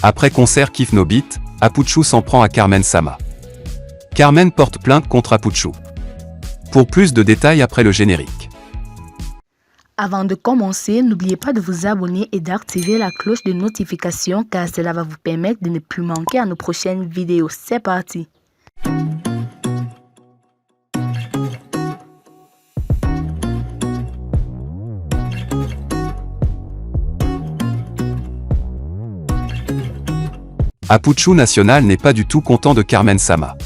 Après concert Kiff No Beat, Apuchu s'en prend à Carmen Sama. Carmen porte plainte contre Apuchu. Pour plus de détails après le générique. Avant de commencer, n'oubliez pas de vous abonner et d'activer la cloche de notification car cela va vous permettre de ne plus manquer à nos prochaines vidéos. C'est parti! Apuchu National n'est pas du tout content de Carmen Sama.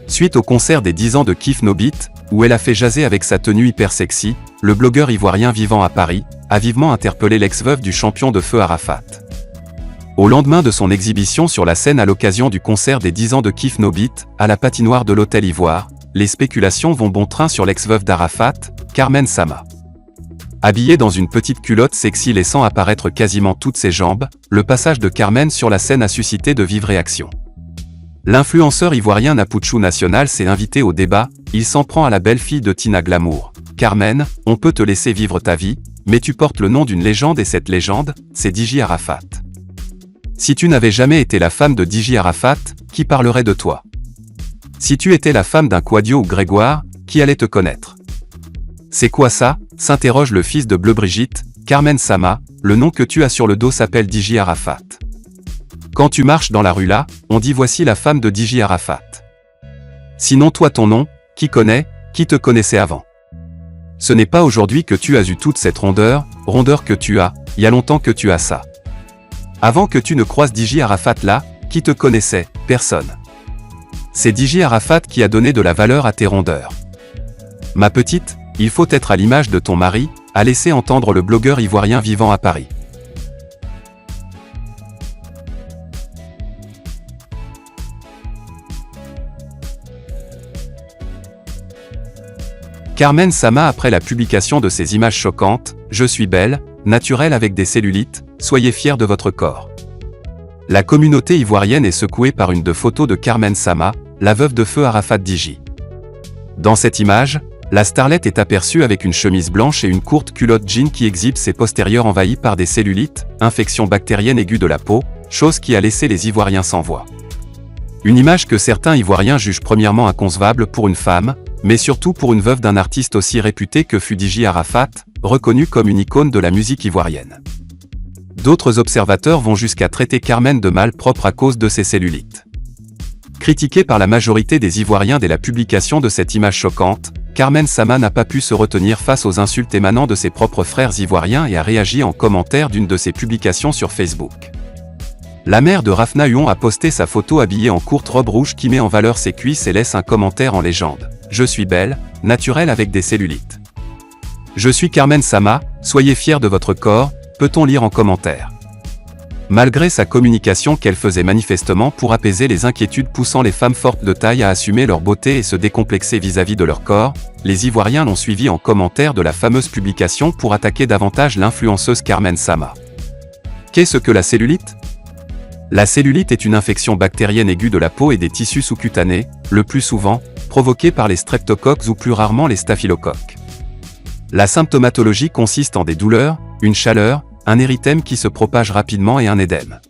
Suite au concert des 10 ans de Kiff No Beat, où elle a fait jaser avec sa tenue hyper sexy, le blogueur ivoirien vivant à Paris a vivement interpellé l'ex-veuve du champion de feu Arafat. Au lendemain de son exhibition sur la scène à l'occasion du concert des 10 ans de Kiff No Beat, à la patinoire de l'Hôtel Ivoire, les spéculations vont bon train sur l'ex-veuve d'Arafat, Carmen Sama. Habillée dans une petite culotte sexy laissant apparaître quasiment toutes ses jambes, le passage de Carmen sur la scène a suscité de vives réactions. L'influenceur ivoirien Apuchu National s'est invité au débat, il s'en prend à la belle-fille de Tina Glamour. Carmen, on peut te laisser vivre ta vie, mais tu portes le nom d'une légende et cette légende, c'est DJ Arafat. Si tu n'avais jamais été la femme de DJ Arafat, qui parlerait de toi? Si tu étais la femme d'un Quadio ou Grégoire, qui allait te connaître? C'est quoi ça? S'interroge le fils de Bleu Brigitte, Carmen Sama, le nom que tu as sur le dos s'appelle DJ Arafat. Quand tu marches dans la rue là, on dit voici la femme de DJ Arafat. Sinon toi ton nom, qui connaît, qui te connaissait avant? Ce n'est pas aujourd'hui que tu as eu toute cette rondeur que tu as, il y a longtemps que tu as ça. Avant que tu ne croises DJ Arafat là, qui te connaissait? Personne. C'est DJ Arafat qui a donné de la valeur à tes rondeurs. Ma petite, il faut être à l'image de ton mari, a laissé entendre le blogueur ivoirien vivant à Paris. Carmen Sama après la publication de ces images choquantes, « Je suis belle, naturelle avec des cellulites, soyez fiers de votre corps ». La communauté ivoirienne est secouée par une de photos de Carmen Sama, la veuve de feu Arafat DJ. Dans cette image, la starlette est aperçue avec une chemise blanche et une courte culotte jean qui exhibe ses postérieurs envahis par des cellulites, infection bactérienne aiguë de la peau, chose qui a laissé les Ivoiriens sans voix. Une image que certains Ivoiriens jugent premièrement inconcevable pour une femme, mais surtout pour une veuve d'un artiste aussi réputé que fut DJ Arafat, reconnu comme une icône de la musique ivoirienne. D'autres observateurs vont jusqu'à traiter Carmen de malpropre à cause de ses cellulites. Critiquée par la majorité des Ivoiriens dès la publication de cette image choquante, Carmen Sama n'a pas pu se retenir face aux insultes émanant de ses propres frères ivoiriens et a réagi en commentaire d'une de ses publications sur Facebook. La mère de Rafna Huon a posté sa photo habillée en courte robe rouge qui met en valeur ses cuisses et laisse un commentaire en légende. « Je suis belle, naturelle avec des cellulites. Je suis Carmen Sama, soyez fiers de votre corps », peut-on lire en commentaire. Malgré sa communication qu'elle faisait manifestement pour apaiser les inquiétudes poussant les femmes fortes de taille à assumer leur beauté et se décomplexer vis-à-vis de leur corps, les Ivoiriens l'ont suivi en commentaire de la fameuse publication pour attaquer davantage l'influenceuse Carmen Sama. Qu'est-ce que la cellulite? La cellulite est une infection bactérienne aiguë de la peau et des tissus sous-cutanés, le plus souvent, provoquée par les streptocoques ou plus rarement les staphylocoques. La symptomatologie consiste en des douleurs, une chaleur, un érythème qui se propage rapidement et un édème.